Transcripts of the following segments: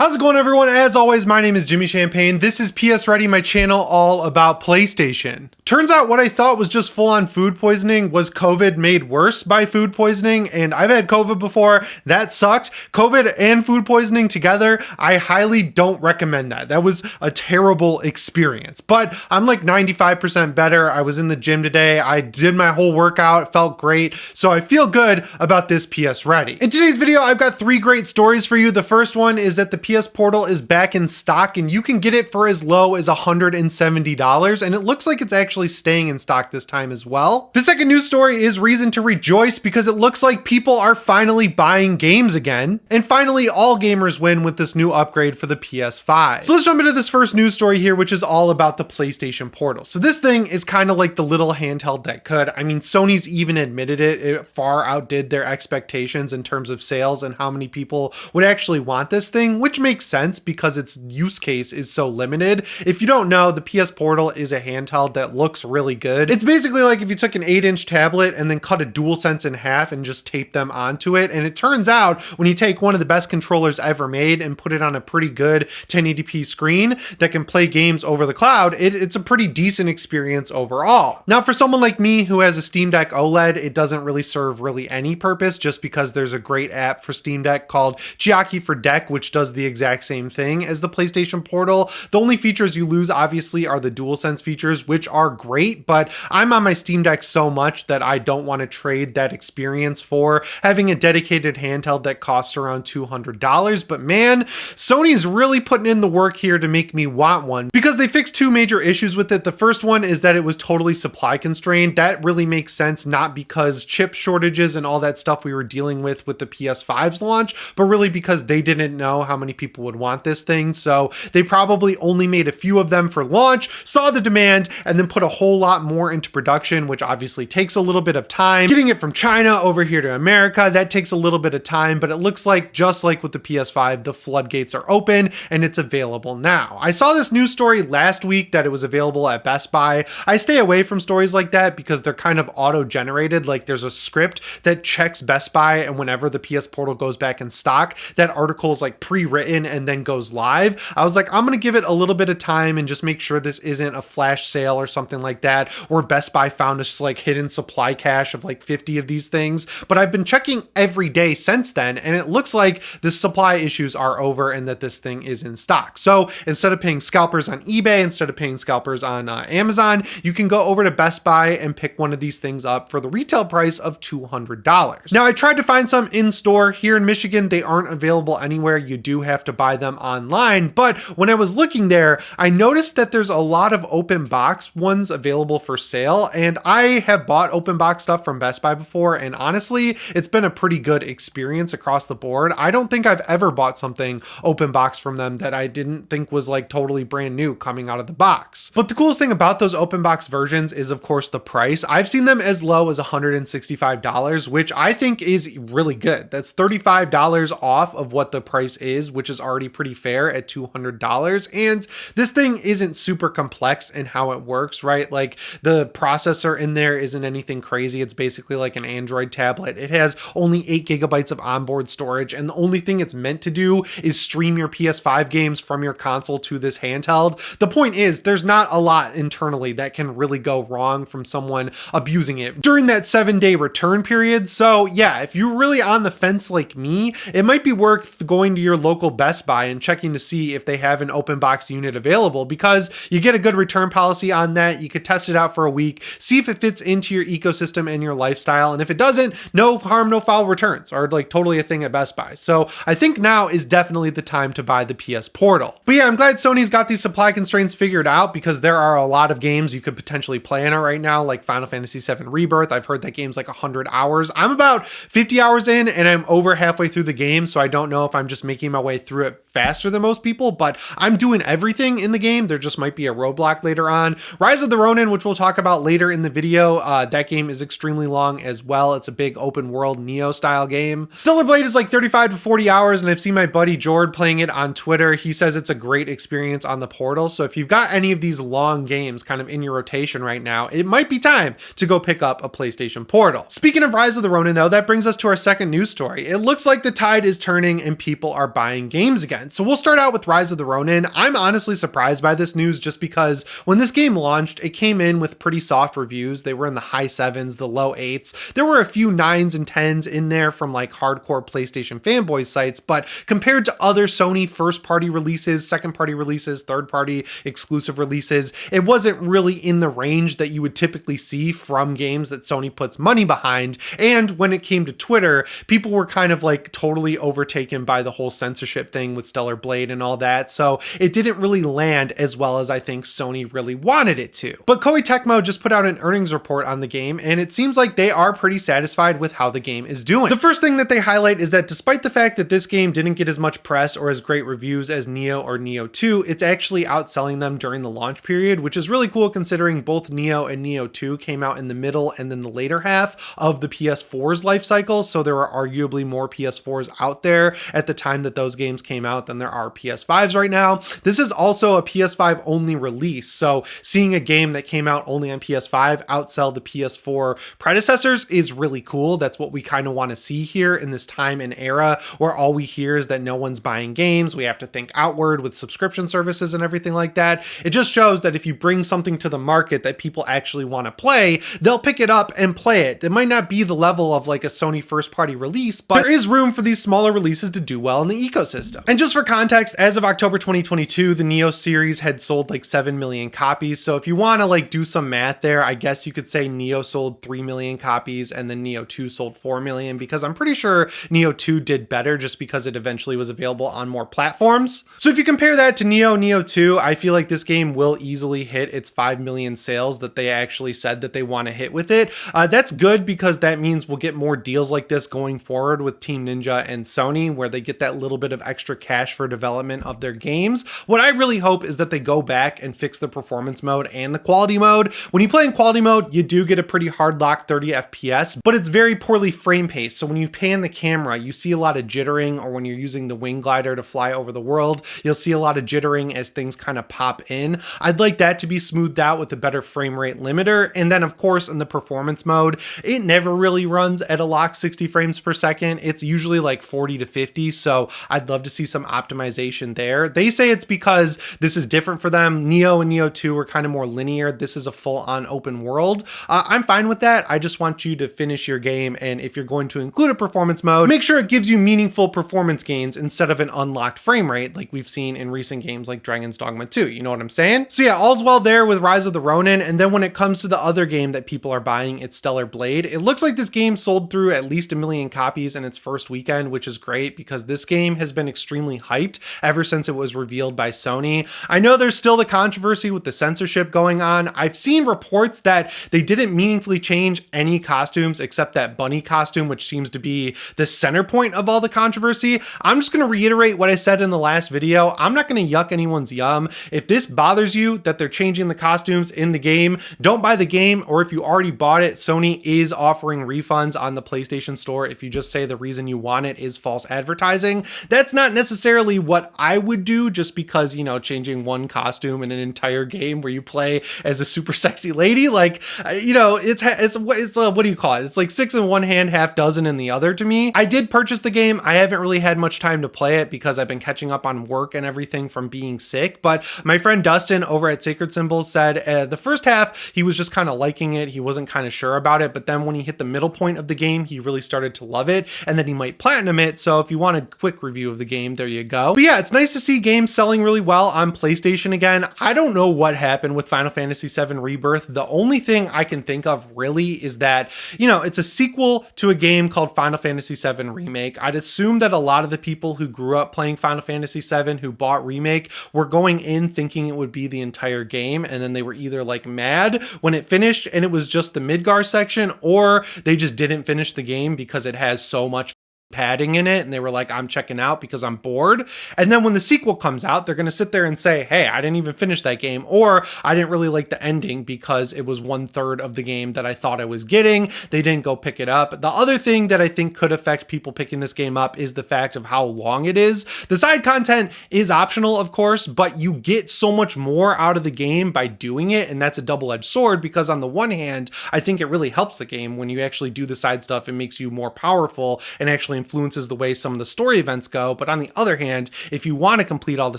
How's it going, everyone? As always, my name is Jimmy Champagne. This is PSReady, my channel all about PlayStation. Turns out what I thought was just full-on food poisoning was COVID made worse by food poisoning, and I've had COVID before. That sucked. COVID and food poisoning together, I highly don't recommend that. That was a terrible experience, but I'm like 95% better. I was in the gym today. I did my whole workout. It felt great, so I feel good about this PSReady. In today's video, I've got 3 great stories for you. The first one is that the PSPortal is back in stock and you can get it for as low as $170, and it looks like it's actually staying in stock this time as well. The second news story is reason to rejoice because it looks like people are finally buying games again, and finally all gamers win with this new upgrade for the PS5. So let's jump into this first news story here, which is all about the PlayStation Portal. So this thing is kind of like the little handheld that could. I mean, Sony's even admitted it. It far outdid their expectations in terms of sales and how many people would actually want this thing, which makes sense because its use case is so limited. If you don't know, the PSPortal is a handheld that looks really good. It's basically like if you took an 8-inch tablet and then cut a DualSense in half and just taped them onto it. And it turns out when you take one of the best controllers ever made and put it on a pretty good 1080p screen that can play games over the cloud, it's a pretty decent experience overall. Now, for someone like me who has a Steam Deck OLED, it doesn't really serve any purpose, just because there's a great app for Steam Deck called Chiaki for Deck, which does the exact same thing as the PlayStation Portal. The only features you lose obviously are the DualSense features, which are great, but I'm on my Steam Deck so much that I don't want to trade that experience for having a dedicated handheld that costs around $200. But man, Sony's really putting in the work here to make me want one, because they fixed 2 major issues with it. The first one is that it was totally supply constrained. That really makes sense, not because chip shortages and all that stuff we were dealing with the PS5's launch, but really because they didn't know how many people would want this thing. So they probably only made a few of them for launch, saw the demand, and then put a whole lot more into production, which obviously takes a little bit of time. Getting it from China over here to America, that takes a little bit of time, but it looks like, just like with the PS5, the floodgates are open and it's available now. I saw this news story last week that it was available at Best Buy. I stay away from stories like that because they're kind of auto-generated. Like, there's a script that checks Best Buy, and whenever the PSPortal goes back in stock, that article is like pre-written and then goes live. I was like, I'm gonna give it a little bit of time and just make sure this isn't a flash sale or something like that, where Best Buy found this like hidden supply cache of like 50 of these things. But I've been checking every day since then, and it looks like the supply issues are over and that this thing is in stock. So instead of paying scalpers on eBay, instead of paying scalpers on Amazon, you can go over to Best Buy and pick one of these things up for the retail price of $200. Now, I tried to find some in store here in Michigan. They aren't available anywhere. You do have to buy them online. But when I was looking there, I noticed that there's a lot of open box ones available for sale. And I have bought open box stuff from Best Buy before, and honestly, it's been a pretty good experience across the board. I don't think I've ever bought something open box from them that I didn't think was like totally brand new coming out of the box. But the coolest thing about those open box versions is, of course, the price. I've seen them as low as $165, which I think is really good. That's $35 off of what the price is, which is already pretty fair at $200. And this thing isn't super complex in how it works, right? Like, the processor in there isn't anything crazy. It's basically like an Android tablet. It has only 8 gigabytes of onboard storage, and the only thing it's meant to do is stream your PS5 games from your console to this handheld. The point is, there's not a lot internally that can really go wrong from someone abusing it during that 7-day return period. So yeah, if you're really on the fence like me, it might be worth going to your local Best Buy and checking to see if they have an open box unit available, because you get a good return policy on that. You could test it out for a week, see if it fits into your ecosystem and your lifestyle. And if it doesn't, no harm, no foul, returns are like totally a thing at Best Buy. So I think now is definitely the time to buy the PSPortal. But yeah, I'm glad Sony's got these supply constraints figured out, because there are a lot of games you could potentially play in it right now, like Final Fantasy VII Rebirth. I've heard that game's like 100 hours. I'm about 50 hours in and I'm over halfway through the game, so I don't know if I'm just making my way through it faster than most people, but I'm doing everything in the game. There just might be a roadblock later on. Rise of the Ronin, which we'll talk about later in the video, that game is extremely long as well. It's a big open world Neo style game. Stellar Blade is like 35 to 40 hours, and I've seen my buddy Jord playing it on Twitter. He says it's a great experience on the Portal. So if you've got any of these long games kind of in your rotation right now, it might be time to go pick up a PlayStation Portal. Speaking of Rise of the Ronin though, that brings us to our second news story. It looks like the tide is turning and people are buying games again. So we'll start out with Rise of the Ronin. I'm honestly surprised by this news just because when this game launched, it came in with pretty soft reviews. They were in the high 7s, the low 8s. There were a few 9s and 10s in there from like hardcore PlayStation fanboy sites, but compared to other Sony first party releases, second party releases, third party exclusive releases, it wasn't really in the range that you would typically see from games that Sony puts money behind. And when it came to Twitter, people were kind of like totally overtaken by the whole censorship thing with Stellar Blade and all that. So it didn't really land as well as I think Sony really wanted it to. But Koei Tecmo just put out an earnings report on the game, and it seems like they are pretty satisfied with how the game is doing. The first thing that they highlight is that despite the fact that this game didn't get as much press or as great reviews as Nioh or Nioh 2, it's actually outselling them during the launch period, which is really cool considering both Nioh and Nioh 2 came out in the middle and then the later half of the PS4's life cycle. So there are arguably more PS4s out there at the time that those games came out than there are PS5s right now. This is also a PS5 only release. So seeing a game that came out only on PS5 outsell the PS4 predecessors is really cool. That's what we kind of want to see here in this time and era where all we hear is that no one's buying games. We have to think outward with subscription services and everything like that. It just shows that if you bring something to the market that people actually want to play, they'll pick it up and play it. It might not be the level of like a Sony first party release, but there is room for these smaller releases to do well in the ecosystem. And just for context, as of October 2022, the Nioh series had sold like 7 million copies. So if you want to like do some math there, I guess you could say Nioh sold 3 million copies and then Nioh 2 sold 4 million, because I'm pretty sure Nioh 2 did better just because it eventually was available on more platforms. So if you compare that to Nioh 2, I feel like this game will easily hit its 5 million sales that they actually said that they want to hit with it. That's good because that means we'll get more deals like this going forward with Team Ninja and Sony, where they get that little bit of extra cash for development of their games. What I really hope is that they go back and fix the performance mode and the quality mode. When you play in quality mode, you do get a pretty hard lock 30 FPS, but it's very poorly frame paced. So when you pan the camera, you see a lot of jittering, or when you're using the wing glider to fly over the world, you'll see a lot of jittering as things kind of pop in. I'd like that to be smoothed out with a better frame rate limiter. And then of course, in the performance mode, it never really runs at a lock 60 frames per second. It's usually like 40 to 50. So I'd love to see some optimization there. They say it's because this is different for them. Nioh and Nioh 2 are kind of more linear. This is a full-on open world. I'm fine with that. I just want you to finish your game, and if you're going to include a performance mode, make sure it gives you meaningful performance gains instead of an unlocked frame rate like we've seen in recent games like Dragon's Dogma 2. You know what I'm saying? So yeah, all's well there with Rise of the Ronin. And then when it comes to the other game that people are buying, it's Stellar Blade. It looks like this game sold through at least 1 million copies in its first weekend, which is great because this game has been extremely hyped ever since it was revealed by Sony. I know there's still the controversy with the censorship going on. I've seen reports that they didn't meaningfully change any costumes except that bunny costume, which seems to be the center point of all the controversy. I'm just going to reiterate what I said in the last video. I'm not going to yuck anyone's yum. If this bothers you that they're changing the costumes in the game, don't buy the game. Or if you already bought it, Sony is offering refunds on the PlayStation Store if you just say the reason you want it is false advertising. That's not necessarily what I would do, just because, you know, changing one costume in an entire game where you play as a super sexy lady, like, you know, it's what do you call it? It's like 6 in one hand, half dozen in the other to me. I did purchase the game. I haven't really had much time to play it because I've been catching up on work and everything from being sick. But my friend Dustin over at Sacred Symbols said the first half, he was just kind of liking it. He wasn't kind of sure about it. But then when he hit the middle point of the game, he really started to love it. And then he might platinum it. So if you want a quick review of the game, there you go. But yeah, it's nice to see games selling really well on PlayStation again. I don't know what happened with Final Fantasy VII Rebirth. The only thing I can think of really is that, you know, it's a sequel to a game called Final Fantasy VII Remake. I'd assume that a lot of the people who grew up playing Final Fantasy VII who bought Remake were going in thinking it would be the entire game, and then they were either like mad when it finished and it was just the Midgar section, or they just didn't finish the game because it has so much padding in it, and they were like, I'm checking out because I'm bored. And then when the sequel comes out, they're going to sit there and say, hey, I didn't even finish that game, or I didn't really like the ending because it was 1/3 of the game that I thought I was getting. They didn't go pick it up. The other thing that I think could affect people picking this game up is the fact of how long it is. The side content is optional, of course, but you get so much more out of the game by doing it, and that's a double-edged sword because on the one hand, I think it really helps the game when you actually do the side stuff. It makes you more powerful and actually influences the way some of the story events go. But on the other hand, if you want to complete all the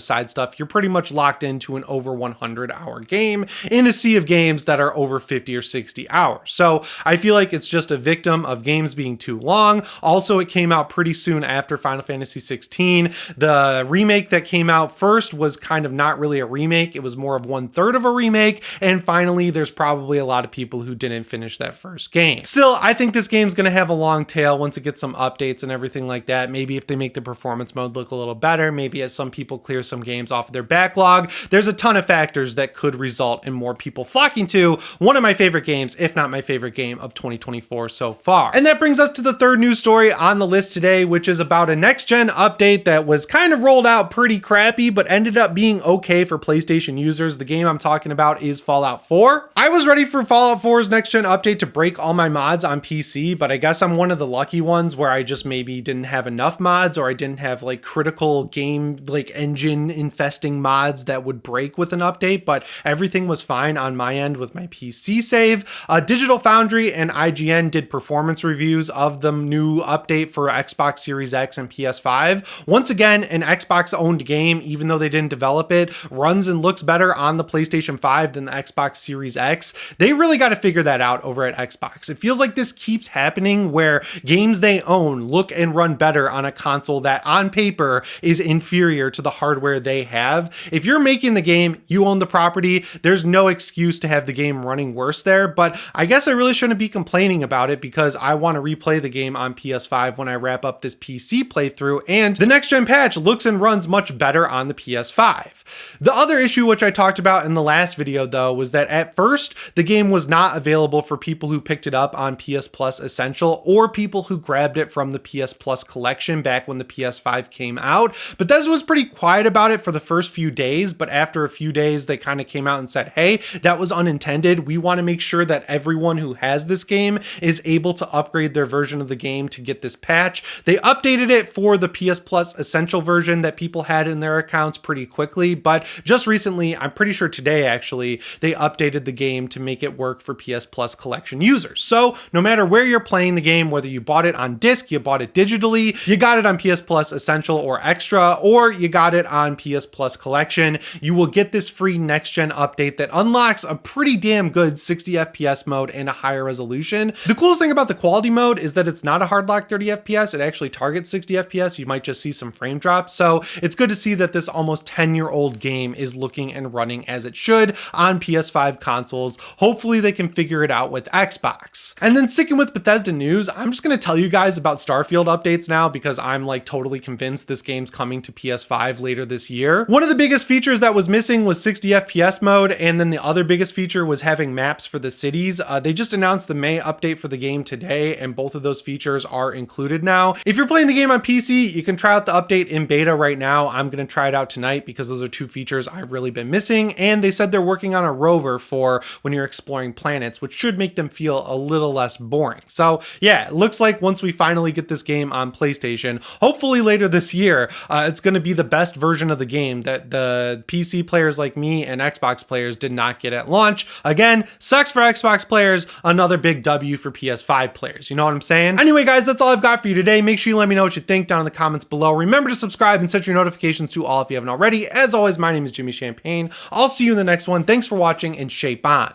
side stuff, you're pretty much locked into an over 100-hour game in a sea of games that are over 50 or 60 hours. So I feel like it's just a victim of games being too long. Also, it came out pretty soon after Final Fantasy 16. The remake that came out first was kind of not really a remake. It was more of 1/3 of a remake. And finally, there's probably a lot of people who didn't finish that first game. Still, I think this game's going to have a long tail once it gets some updates and everything like that. Maybe if they make the performance mode look a little better, maybe as some people clear some games off of their backlog. There's a ton of factors that could result in more people flocking to one of my favorite games, if not my favorite game of 2024 so far. And that brings us to the third news story on the list today, which is about a next-gen update that was kind of rolled out pretty crappy, but ended up being okay for PlayStation users. The game I'm talking about is Fallout 4. I was ready for Fallout 4's next-gen update to break all my mods on PC, but I guess I'm one of the lucky ones where I just maybe didn't have enough mods, or I didn't have like critical game like engine infesting mods that would break with an update, but everything was fine on my end with my PC save. Digital Foundry and IGN did performance reviews of the new update for Xbox Series X and PS5. Once again, an Xbox owned game, even though they didn't develop it, runs and looks better on the PlayStation 5 than the Xbox Series X. They really got to figure that out over at Xbox. It feels like this keeps happening where games they own look and run better on a console that on paper is inferior to the hardware they have. If you're making the game, you own the property, there's no excuse to have the game running worse there, but I guess I really shouldn't be complaining about it because I want to replay the game on PS5 when I wrap up this PC playthrough, and the next gen patch looks and runs much better on the PS5. The other issue which I talked about in the last video though was that at first the game was not available for people who picked it up on PS Plus Essential or people who grabbed it from the PS Plus collection back when the PS5 came out. Bethesda was pretty quiet about it for the first few days, but after a few days they kind of came out and said, hey, that was unintended. We want to make sure that everyone who has this game is able to upgrade their version of the game to get this patch. They updated it for the PS Plus Essential version that people had in their accounts pretty quickly, but just recently, I'm pretty sure today actually, they updated the game to make it work for PS Plus collection users. So no matter where you're playing the game, whether you bought it on disc, you bought it digitally, you got it on PS Plus Essential or Extra, or you got it on PS Plus Collection, you will get this free next-gen update that unlocks a pretty damn good 60 FPS mode and a higher resolution. The coolest thing about the quality mode is that it's not a hard lock 30 FPS, it actually targets 60 FPS, you might just see some frame drops, so it's good to see that this almost 10-year-old game is looking and running as it should on PS5 consoles. Hopefully they can figure it out with Xbox. And then sticking with Bethesda news, I'm just going to tell you guys about Starfield updates now because I'm like totally convinced this game's coming to PS5 later this year. One of the biggest features that was missing was 60 FPS mode, and then the other biggest feature was having maps for the cities. They just announced the May update for the game today, and both of those features are included now. If you're playing the game on PC, you can try out the update in beta right now. I'm going to try it out tonight because those are two features I've really been missing, and they said they're working on a rover for when you're exploring planets, which should make them feel a little less boring. So yeah, it looks like once we finally get this game on PlayStation, hopefully later this year, it's going to be the best version of the game that the PC players like me and Xbox players did not get at launch. Again, sucks for Xbox players, another big W for PS5 players. You know what I'm saying? Anyway, guys, that's all I've got for you today. Make sure you let me know what you think down in the comments below. Remember to subscribe and set your notifications to all if you haven't already. As always, my name is Jimmy Champagne. I'll see you in the next one. Thanks for watching and shape on.